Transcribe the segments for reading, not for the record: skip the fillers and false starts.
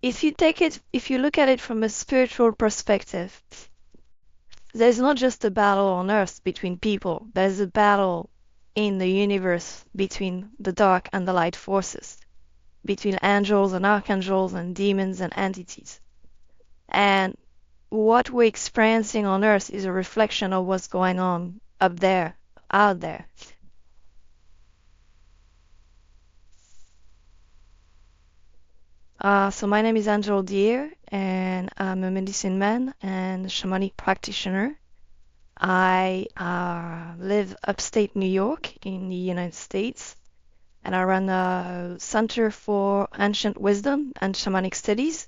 if you look at it from a spiritual perspective, there's not just a battle on Earth between people, there's a battle in the universe between the dark and the light forces, between angels and archangels and demons and entities. And what we're experiencing on Earth is a reflection of what's going on up there, out there. So my name is Angell Deer, and I'm a medicine man and shamanic practitioner. I live upstate New York in the United States, and I run a Center for Ancient Wisdom and Shamanic Studies.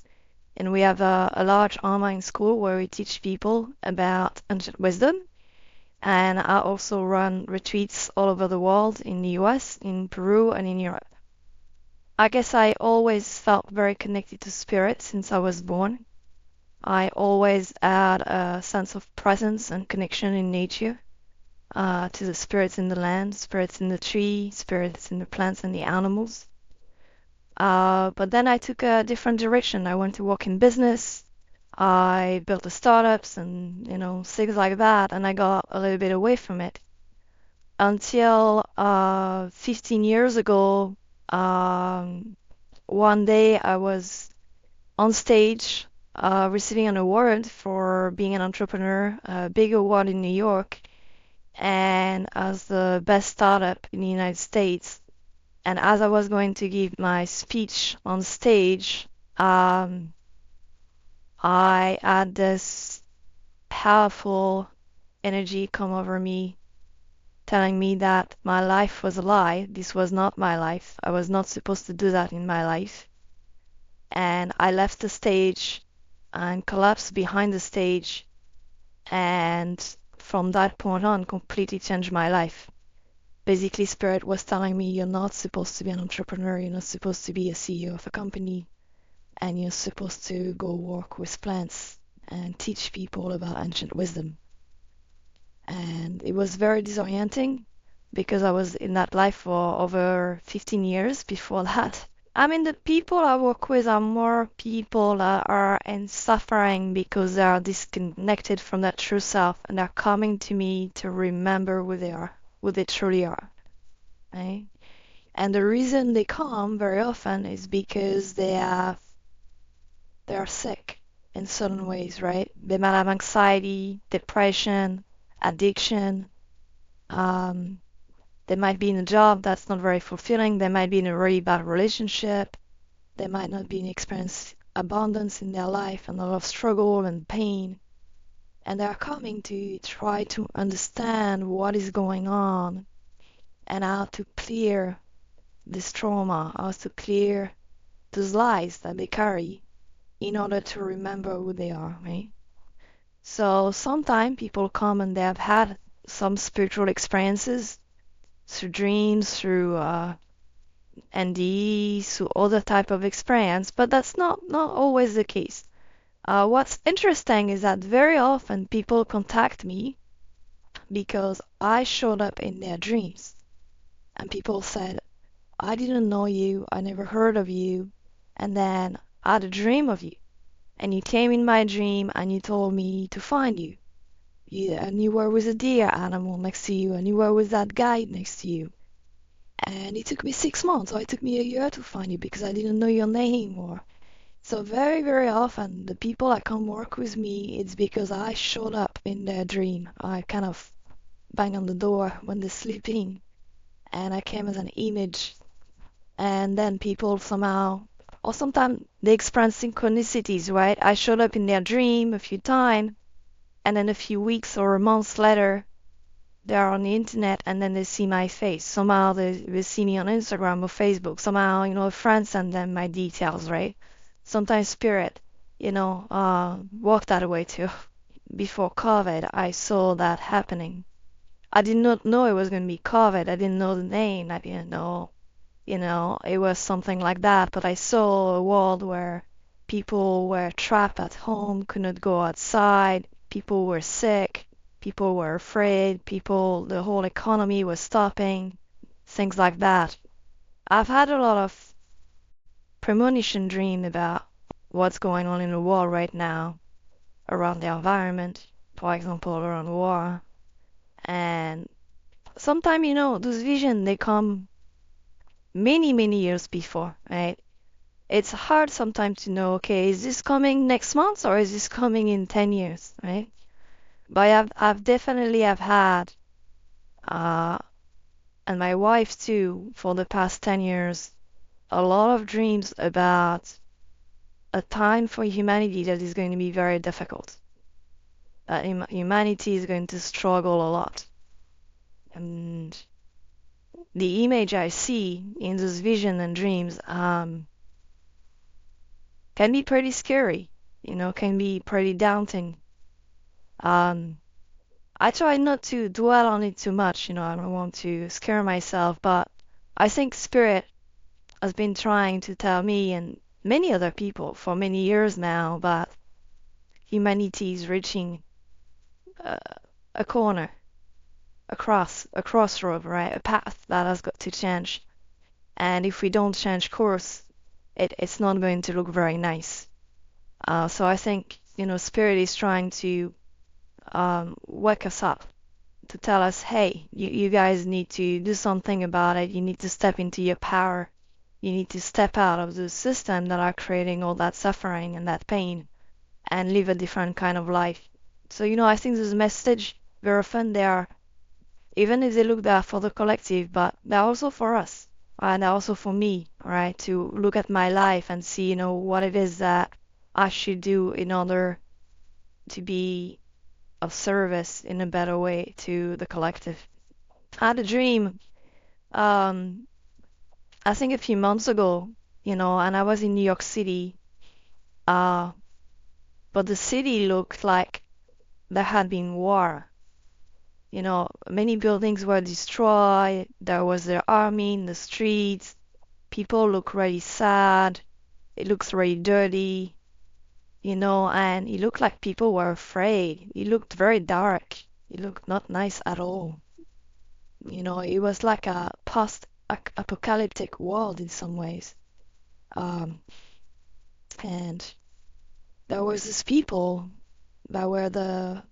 And we have a large online school where we teach people about ancient wisdom. And I also run retreats all over the world in the US, in Peru, and in Europe. I guess I always felt very connected to spirit since I was born. I always had a sense of presence and connection in nature, to the spirits in the land, spirits in the tree, spirits in the plants and the animals. But then I took a different direction. I went to work in business. I built the startups and, things like that, and I got a little bit away from it until 15 years ago. One day I was on stage receiving an award for being an entrepreneur, a big award in New York, and as the best startup in the United States. And as I was going to give my speech on stage, I had this powerful energy come over me, telling me that my life was a lie. This was not my life. I was not supposed to do that in my life. And I left the stage and collapsed behind the stage, and from that point on completely changed my life. Basically, Spirit was telling me, you're not supposed to be an entrepreneur, you're not supposed to be a CEO of a company, and you're supposed to go work with plants and teach people about ancient wisdom. And it was very disorienting because I was in that life for over 15 years before that. I mean, the people I work with are more people that are in suffering because they are disconnected from that true self, and they're coming to me to remember who they are, who they truly are. Right? And the reason they come very often is because they are sick in certain ways, right? They might have anxiety, depression, addiction. They might be in a job that's not very fulfilling. They might be in a really bad relationship. They might not be experiencing abundance in their life and a lot of struggle and pain. And they're coming to try to understand what is going on and how to clear this trauma, how to clear those lies that they carry in order to remember who they are, right? So sometimes people come and they have had some spiritual experiences through dreams, through NDE, through other type of experience, but that's not always the case. What's interesting is that very often people contact me because I showed up in their dreams, and people said, I didn't know you, I never heard of you, and then I had a dream of you, and you came in my dream and you told me to find you. And you were with a deer animal next to you, and you were with that guide next to you. And it took me 6 months, or it took me a year to find you because I didn't know your name. Or so very, very often the people that come work with me, it's because I showed up in their dream. I kind of bang on the door when they're sleeping, and I came as an image. And then people somehow, or sometimes they experience synchronicities, right? I showed up in their dream a few times, and then a few weeks or months later, they're on the internet and then they see my face. Somehow they see me on Instagram or Facebook. Somehow, a friend sent them my details, right? Sometimes spirit, work that way too. Before COVID, I saw that happening. I did not know it was going to be COVID. I didn't know the name. I didn't know, it was something like that. But I saw a world where people were trapped at home, could not go outside, people were sick, people were afraid, the whole economy was stopping, things like that. I've had a lot of premonition dream about what's going on in the world right now around the environment, for example, around war. And sometimes, those visions, they come many, many years before, right? It's hard sometimes to know, okay, is this coming next month or is this coming in 10 years, right? But I've definitely have had, uh, and my wife too, for the past 10 years, a lot of dreams about a time for humanity that is going to be very difficult. That humanity is going to struggle a lot. And the image I see in those visions and dreams can be pretty scary, can be pretty daunting. Um, I try not to dwell on it too much, I don't want to scare myself, but I think Spirit has been trying to tell me and many other people for many years now that humanity is reaching uh, a corner, a crossroad, right? A path that has got to change. And if we don't change course, it's not going to look very nice. So I think, Spirit is trying to wake us up, to tell us, hey, you guys need to do something about it. You need to step into your power. You need to step out of the system that are creating all that suffering and that pain and live a different kind of life. So, I think this message very often they are, even if they look there for the collective, but they're also for us and they're also for me, right? To look at my life and see, what it is that I should do in order to be of service in a better way to the collective. I had a dream, um, I think a few months ago, and I was in New York City, uh, but the city looked like there had been war. Many buildings were destroyed. There was the army in the streets. People look really sad. It looks really dirty, and it looked like people were afraid. It looked very dark. It looked not nice at all. It was like a post-apocalyptic world in some ways. Um, and there was these people that were the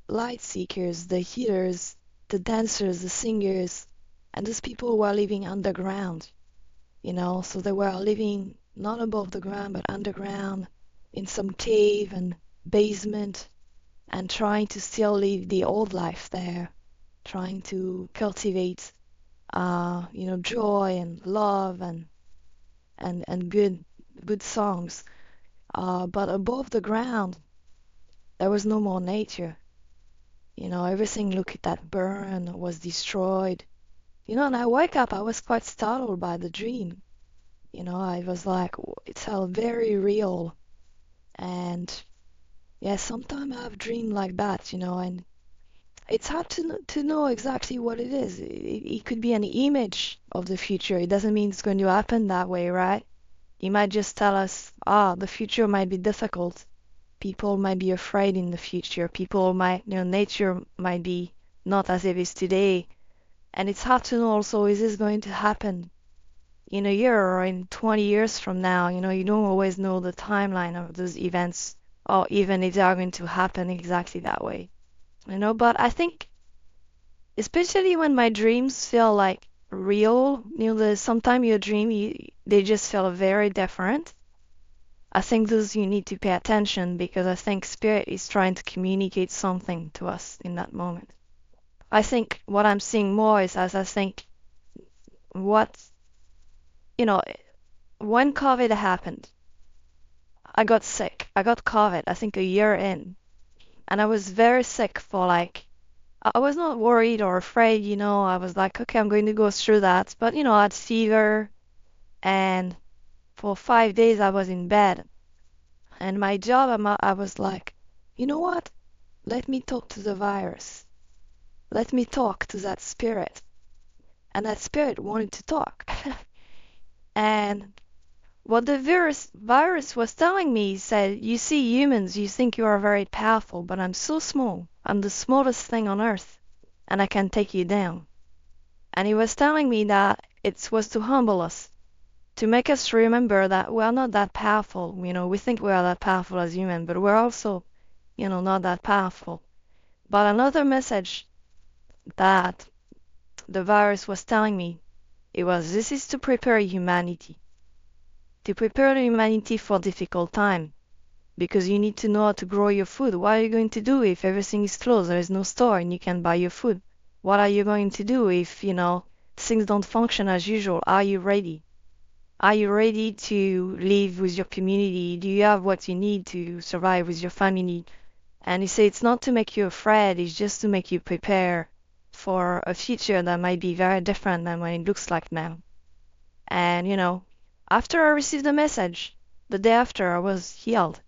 light seekers, the healers, the dancers, the singers, and these people were living underground, so they were living not above the ground but underground in some cave and basement and trying to still live the old life there, trying to cultivate, joy and love and good songs. But above the ground, there was no more nature. Everything looked at that burn was destroyed. And I woke up, I was quite startled by the dream. I was like, it felt very real. And yeah, sometimes I've dreamed like that, and it's hard to know exactly what it is. It could be an image of the future. It doesn't mean it's going to happen that way, right? It might just tell us, the future might be difficult. People might be afraid in the future. People might, nature might be not as it is today. And it's hard to know also, is this going to happen in a year or in 20 years from now? You don't always know the timeline of those events or even if they are going to happen exactly that way. But I think, especially when my dreams feel like real, sometimes your dream, they just feel very different. I think those you need to pay attention because I think Spirit is trying to communicate something to us in that moment. I think what I'm seeing more is as I think what, when COVID happened, I got sick. I got COVID, I think a year in. And I was very sick for I was not worried or afraid, I was like, okay, I'm going to go through that. But, I had fever and for 5 days I was in bed. And my job, I was like, you know what? Let me talk to the virus. Let me talk to that spirit. And that spirit wanted to talk. And what the virus was telling me, he said, you see humans, you think you are very powerful, but I'm so small. I'm the smallest thing on earth, and I can take you down. And he was telling me that it was to humble us, to make us remember that we're not that powerful. We think we are that powerful as humans, but we're also, not that powerful. But another message that the virus was telling me, this is to prepare humanity. To prepare humanity for difficult time. Because you need to know how to grow your food. What are you going to do if everything is closed, there is no store and you can buy your food? What are you going to do if, things don't function as usual? Are you ready? Are you ready to live with your community? Do you have what you need to survive with your family? And you say it's not to make you afraid, it's just to make you prepare for a future that might be very different than what it looks like now. And, after I received the message, the day after I was healed,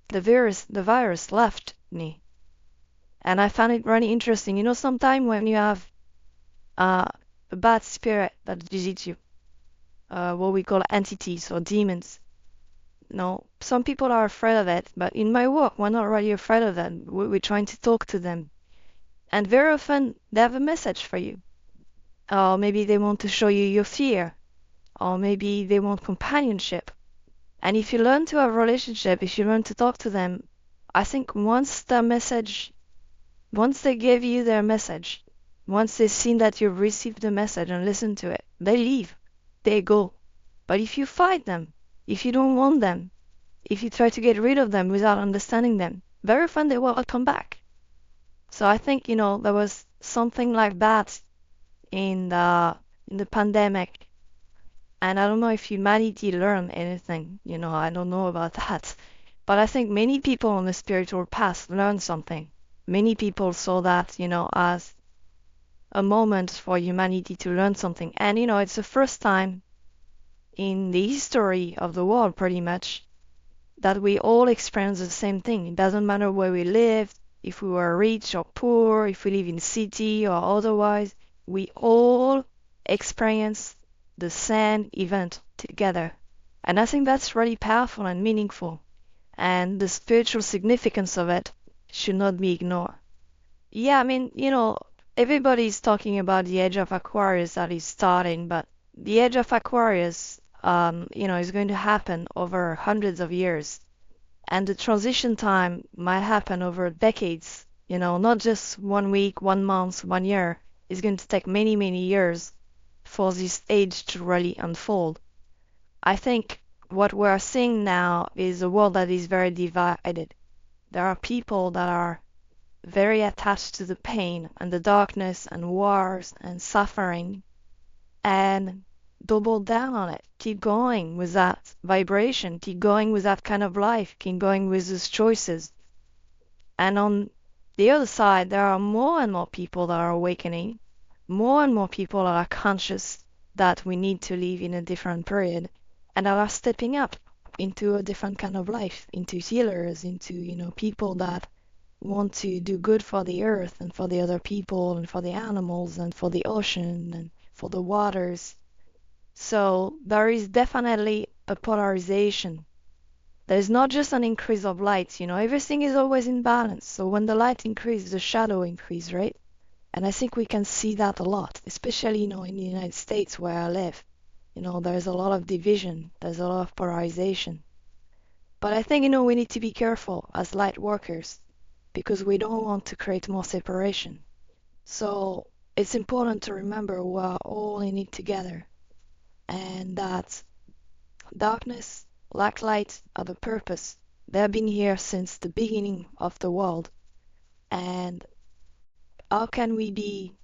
the virus left me. And I found it really interesting. Sometimes when you have a bad spirit that visits you, what we call entities or demons, some people are afraid of it, but in my work, we're not really afraid of them. We're trying to talk to them. And very often, they have a message for you. Or maybe they want to show you your fear. Or maybe they want companionship. And if you learn to have a relationship, if you learn to talk to them, I think once they give you their message, once they've seen that you've received the message and listened to it, they leave. They go. But if you fight them, if you don't want them, if you try to get rid of them without understanding them, very often they will come back. So I think, there was something like that in the pandemic. And I don't know if humanity learned anything, I don't know about that. But I think many people on the spiritual path learned something. Many people saw that, as a moment for humanity to learn something. And, it's the first time in the history of the world, pretty much, that we all experience the same thing. It doesn't matter where we live, if we were rich or poor, if we live in city or otherwise, we all experience the same event together. And I think that's really powerful and meaningful. And the spiritual significance of it should not be ignored. Yeah, everybody's talking about the age of Aquarius that is starting, but the age of Aquarius, is going to happen over hundreds of years. And the transition time might happen over decades, not just 1 week, 1 month, 1 year. It's going to take many, many years for this age to really unfold. I think what we're seeing now is a world that is very divided. There are people that are very attached to the pain and the darkness and wars and suffering, and double down on it. Keep going with that vibration. Keep going with that kind of life. Keep going with those choices. And on the other side, there are more and more people that are awakening. More and more people that are conscious that we need to live in a different period and that are stepping up into a different kind of life, into healers, into, people that want to do good for the earth and for the other people and for the animals and for the ocean and for the waters. So there is definitely a polarization. There's not just an increase of light, everything is always in balance. So when the light increases, the shadow increases, right? And I think we can see that a lot, especially, in the United States where I live. There's a lot of division, there's a lot of polarization. But I think, we need to be careful as light workers because we don't want to create more separation. So it's important to remember we're all in it together and that darkness, like light, are the purpose. They've been here since the beginning of the world. And how can we be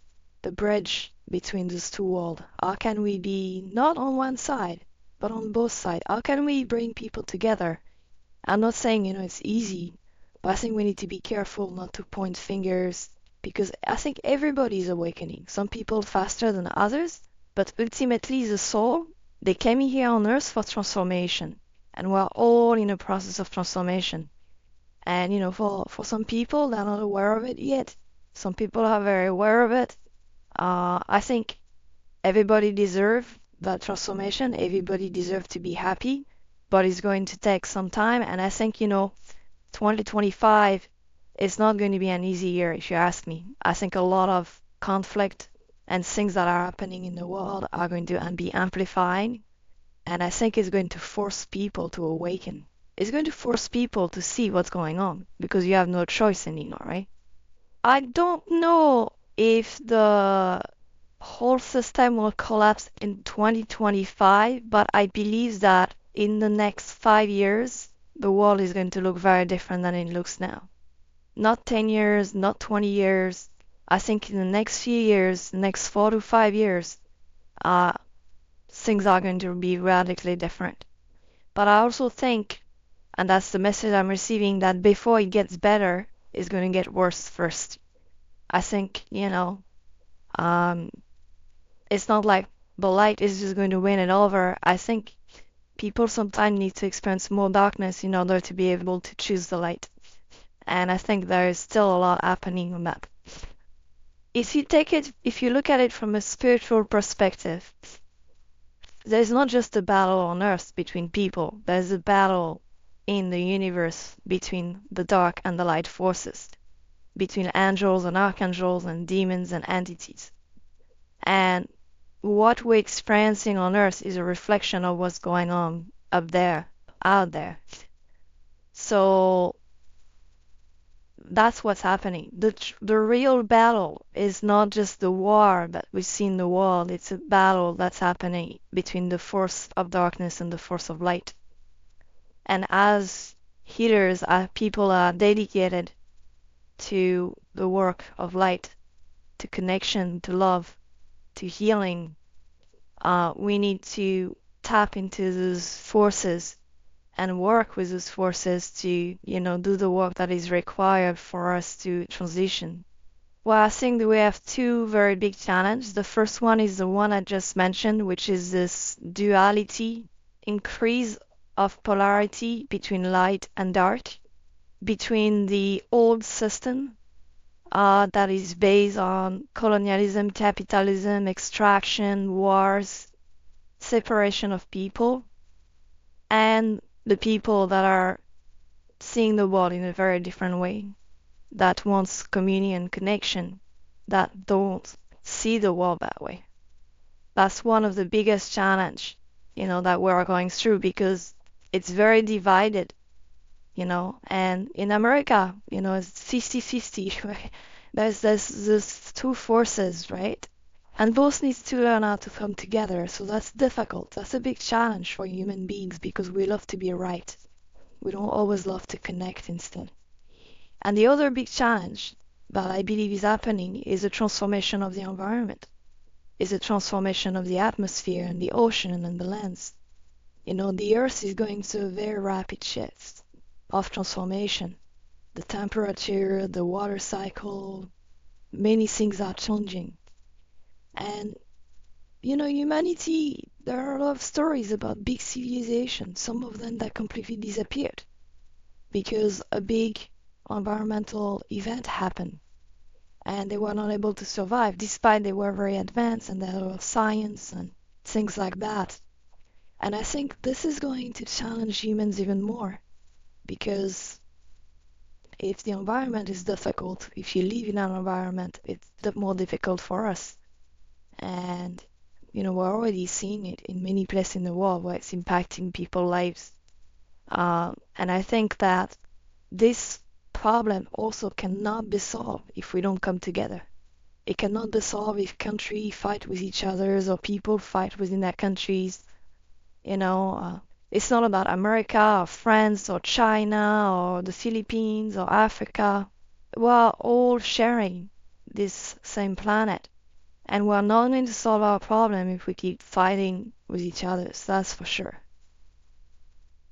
the bridge between those two worlds? How can we be not on one side, but on both sides? How can we bring people together? I'm not saying, it's easy, but I think we need to be careful not to point fingers because I think everybody is awakening. Some people faster than others, but ultimately the soul, they came here on earth for transformation, and we're all in a process of transformation. And, for some people, they're not aware of it yet. Some people are very aware of it. I think everybody deserves that transformation. Everybody deserves to be happy, but it's going to take some time. And I think, 2025 is not going to be an easy year, if you ask me. I think a lot of conflict and things that are happening in the world are going to be amplifying. And I think it's going to force people to awaken. It's going to force people to see what's going on because you have no choice anymore, right? I don't know if the whole system will collapse in 2025, but I believe that in the next 5 years, the world is going to look very different than it looks now. Not 10 years, not 20 years. I think in the next few years, next 4 to 5 years, uh, things are going to be radically different. But I also think, and that's the message I'm receiving, that before it gets better, it's going to get worse first. I think, um, it's not like the light is just going to win it over. I think people sometimes need to experience more darkness in order to be able to choose the light. And I think there is still a lot happening on that. If you look at it from a spiritual perspective, there's not just a battle on earth between people, there's a battle in the universe between the dark and the light forces, between angels and archangels and demons and entities. And what we're experiencing on earth is a reflection of what's going on up there, out there. So that's what's happening. The real battle is not just the war that we see in the world, it's a battle that's happening between the force of darkness and the force of light. And as healers, people are dedicated to the work of light, to connection, to love, to healing. We need to tap into those forces and work with those forces to, do the work that is required for us to transition. Well, I think that we have two very big challenges. The first one is the one I just mentioned, which is this duality, increase of polarity between light and dark, between the old system that is based on colonialism, capitalism, extraction, wars, separation of people, and the people that are seeing the world in a very different way, that wants communion, connection, that don't see the world that way. That's one of the biggest challenge, that we're going through because it's very divided, and in America, it's 50-50. Right? There's these two forces, right? And both needs to learn how to come together. So that's difficult. That's a big challenge for human beings because we love to be right. We don't always love to connect instead. And the other big challenge that I believe is happening is a transformation of the environment, is a transformation of the atmosphere and the ocean and the lands. The earth is going through a very rapid shift of transformation. The temperature, the water cycle, many things are changing. And, humanity, there are a lot of stories about big civilizations, some of them that completely disappeared because a big environmental event happened and they were not able to survive despite they were very advanced and there was science and things like that. And I think this is going to challenge humans even more because if the environment is difficult, if you live in an environment, it's more difficult for us. And, we're already seeing it in many places in the world where it's impacting people's lives. And I think that this problem also cannot be solved if we don't come together. It cannot be solved if countries fight with each other or people fight within their countries. It's not about America or France or China or the Philippines or Africa. We're all sharing this same planet. And we're not going to solve our problem if we keep fighting with each other, so that's for sure.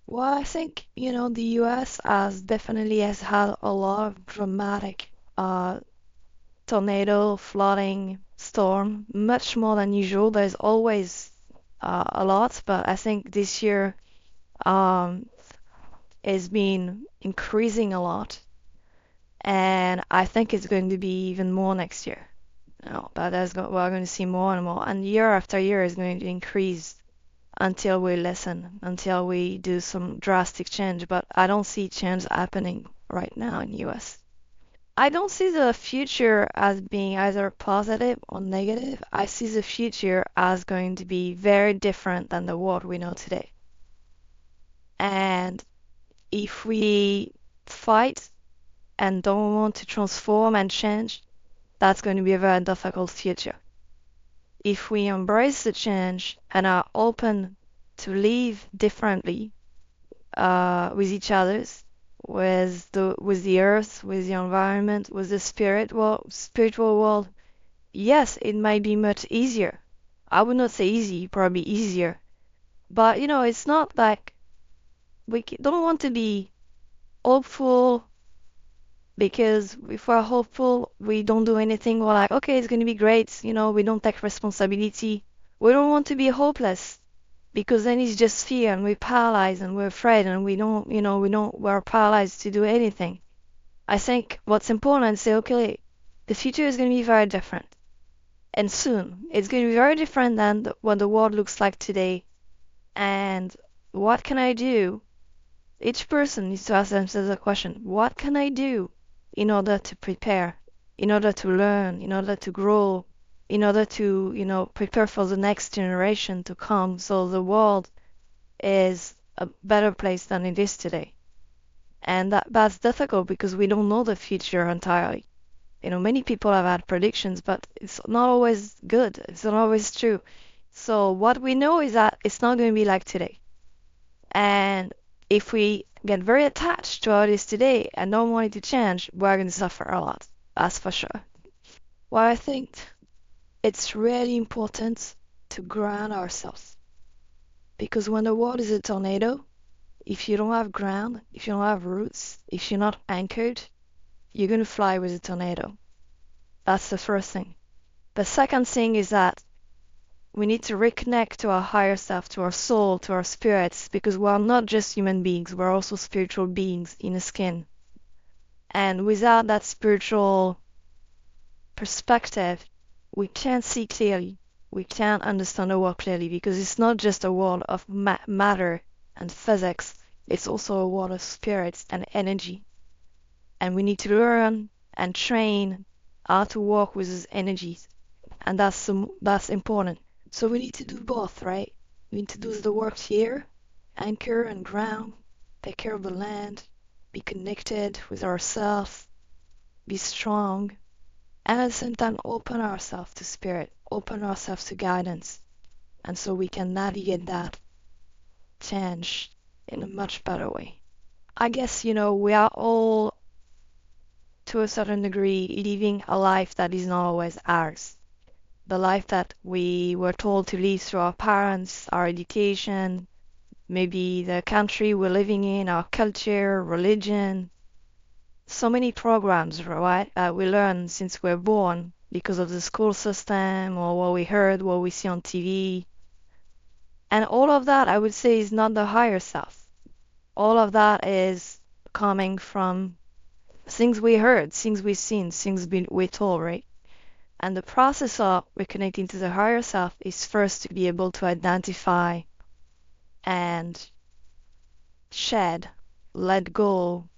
Well, I think, the US definitely has had a lot of dramatic tornado, flooding, storm, much more than usual. There's always a lot, but I think this year has been increasing a lot. And I think it's going to be even more next year. We're going to see more and more, and year after year is going to increase until we listen, until we do some drastic change. But I don't see change happening right now in the US. I don't see the future as being either positive or negative. I see the future as going to be very different than the world we know today. And if we fight and don't want to transform and change, that's going to be a very difficult future. If we embrace the change and are open to live differently with each other, with the earth, with the environment, with the spiritual world, yes, it might be much easier. I would not say easy, probably easier. But it's not like don't want to be hopeful because if we're hopeful, we don't do anything. We're like, okay, it's going to be great. We don't take responsibility. We don't want to be hopeless because then it's just fear and we're paralyzed and we're afraid and we're paralyzed to do anything. I think what's important is say, okay, the future is going to be very different. And soon, it's going to be very different than what the world looks like today. And what can I do? Each person needs to ask themselves the question, what can I do in order to prepare, in order to learn, in order to grow, in order to prepare for the next generation to come so the world is a better place than it is today. And that's difficult because we don't know the future entirely. Many people have had predictions, but it's not always good. It's not always true. So what we know is that it's not going to be like today. And if we get very attached to how it is today and don't want it to change, we're going to suffer a lot. That's for sure. Well, I think it's really important to ground ourselves. Because when the world is a tornado, if you don't have ground, if you don't have roots, if you're not anchored, you're going to fly with a tornado. That's the first thing. The second thing is that we need to reconnect to our higher self, to our soul, to our spirits, because we're not just human beings, we're also spiritual beings in a skin. And without that spiritual perspective, we can't see clearly. We can't understand the world clearly because it's not just a world of matter and physics, it's also a world of spirits and energy. And we need to learn and train how to work with those energies. And that's important. So we need to do both, right? We need to do the work here, anchor and ground, take care of the land, be connected with ourselves, be strong, and at the same time open ourselves to spirit, open ourselves to guidance. And so we can navigate that change in a much better way. I guess, we are all, to a certain degree, living a life that is not always ours. The life that we were told to live through our parents, our education, maybe the country we're living in, our culture, religion. So many programs, right, we learn since we're born because of the school system or what we heard, what we see on TV. And all of that, I would say, is not the higher self. All of that is coming from things we heard, things we've seen, things we're told, right? And the process of reconnecting to the higher self is first to be able to identify and shed, let go,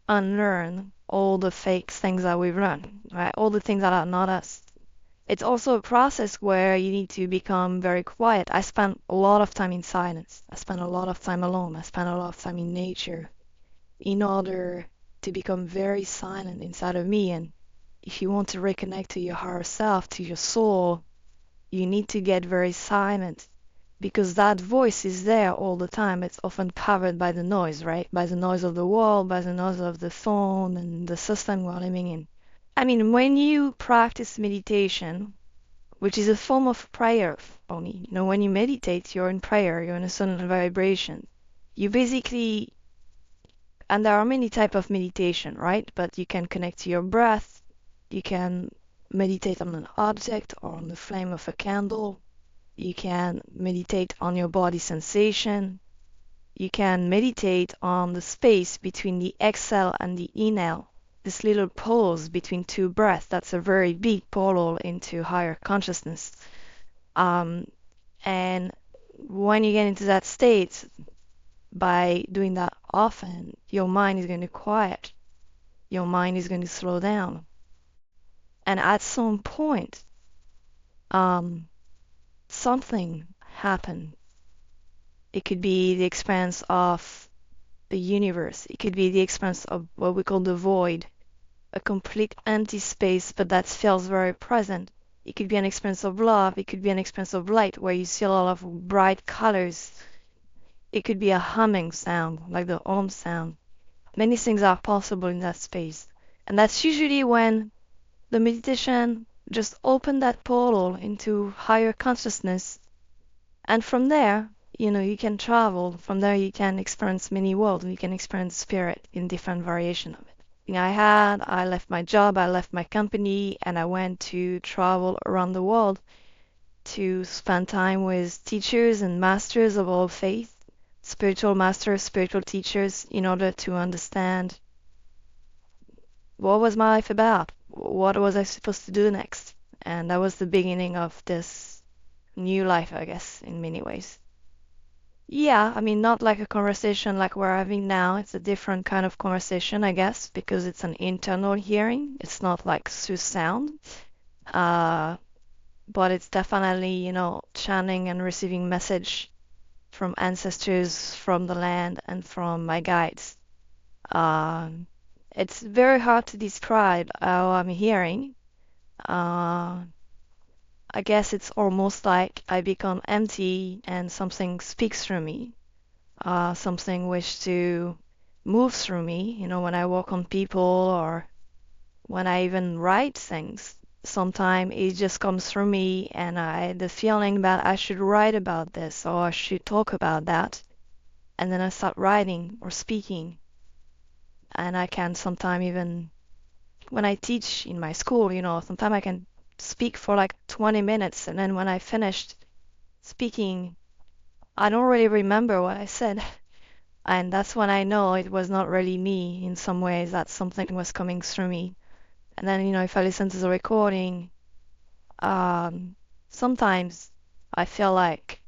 unlearn all the fake things that we've learned, right? All the things that are not us. It's also a process where you need to become very quiet. I spent a lot of time in silence. I spent a lot of time alone. I spent a lot of time in nature in order to become very silent inside of me. And if you want to reconnect to your higher self, to your soul, you need to get very silent because that voice is there all the time. It's often covered by the noise, right? By the noise of the world, by the noise of the phone and the system we're living in. I mean, when you practice meditation, which is a form of prayer for me, when you meditate, you're in prayer, you're in a certain vibration. You basically, and there are many types of meditation, right? But you can connect to your breath. You can meditate on an object or on the flame of a candle. You can meditate on your body sensation. You can meditate on the space between the exhale and the inhale. This little pause between two breaths, that's a very big portal into higher consciousness. And when you get into that state, by doing that often, your mind is going to quiet. your mind is going to slow down. And at some point, something happened. It could be the experience of the universe. It could be the experience of what we call the void, a complete empty space, but that feels very present. It could be an experience of love. It could be an experience of light where you see a lot of bright colors. It could be a humming sound, like the Om sound. Many things are possible in that space. And that's usually when the meditation just opened that portal into higher consciousness. And from there, you can travel. From there, you can experience many worlds. You can experience spirit in different variation of it. I left my job, I left my company, and I went to travel around the world to spend time with teachers and masters of all faiths, spiritual masters, spiritual teachers, in order to understand what was my life about, what was I supposed to do next. And that was the beginning of this new life, I guess, in many ways. Yeah, I mean, not like a conversation like we're having now. It's a different kind of conversation, I guess, because it's an internal hearing. It's not like through sound. But it's definitely, channeling and receiving message from ancestors, from the land, and from my guides. It's very hard to describe how I'm hearing. I guess it's almost like I become empty and something speaks through me. Something wish to move through me, when I walk on people or when I even write things. Sometimes it just comes through me and the feeling that I should write about this or I should talk about that. And then I start writing or speaking. And I can sometimes even, when I teach in my school, sometimes I can speak for like 20 minutes. And then when I finished speaking, I don't really remember what I said. And that's when I know it was not really me in some ways, that something was coming through me. And then, if I listen to the recording, sometimes I feel like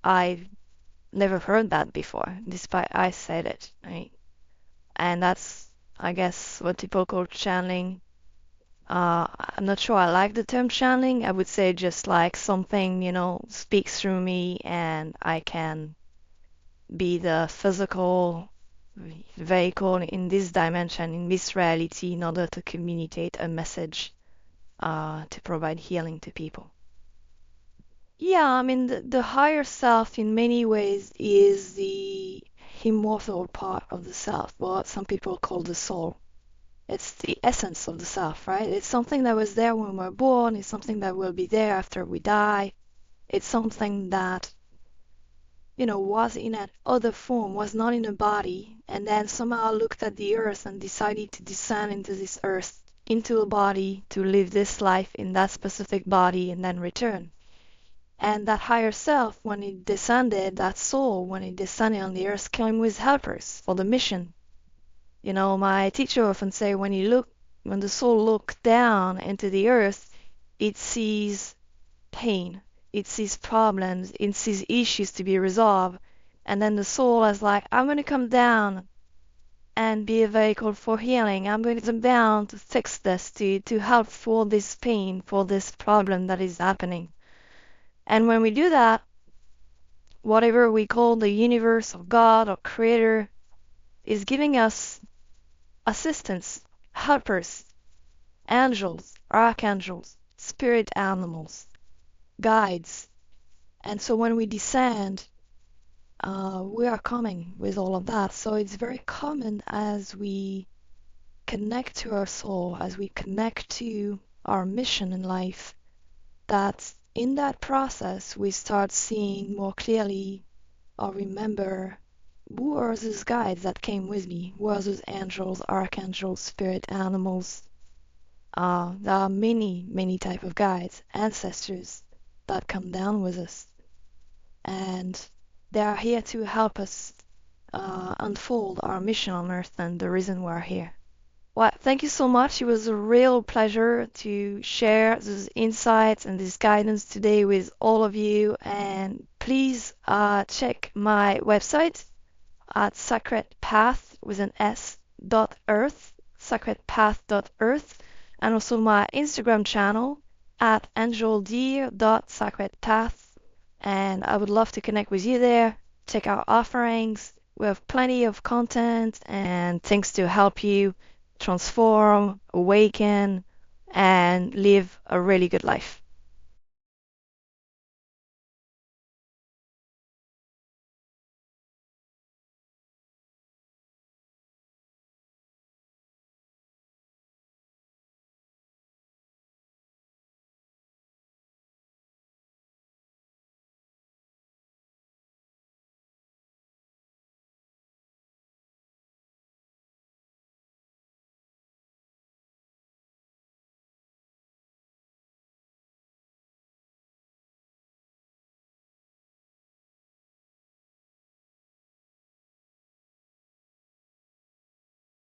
I've never heard that before, despite I said it, right? And that's, I guess, what people call channeling. I'm not sure I like the term channeling. I would say just like something, speaks through me and I can be the physical vehicle in this dimension, in this reality, in order to communicate a message, to provide healing to people. Yeah, I mean, the higher self in many ways is the immortal part of the self, what some people call the soul. It's the essence of the self, right? It's something that was there when we were born. It's something that will be there after we die. It's something that, was in an other form, was not in a body, and then somehow looked at the earth and decided to descend into this earth, into a body, to live this life in that specific body and then return. And that higher self, when it descended, that soul, when it descended on the earth, came with helpers for the mission. My teacher often say when the soul looks down into the earth, it sees pain, it sees problems, it sees issues to be resolved, and then the soul is like, I'm going to come down and be a vehicle for healing. I'm going to come down to fix this, to help for this pain, for this problem that is happening. And when we do that, whatever we call the universe or God or creator is giving us assistants, helpers, angels, archangels, spirit animals, guides. And so when we descend, we are coming with all of that. So it's very common as we connect to our soul, as we connect to our mission in life, that in that process we start seeing more clearly or remember who are those guides that came with me, who are those angels, archangels, spirit animals. There are many, many type of guides, ancestors that come down with us, and they are here to help us unfold our mission on Earth and the reason we're here. Well, thank you so much. It was a real pleasure to share these insights and this guidance today with all of you. And please check my website at sacredpath with an S.earth sacredpath.earth, and also my Instagram channel at angeldeer.sacredpath. And I would love to connect with you there. Check out offerings. We have plenty of content and things to help you transform, awaken, and live a really good life.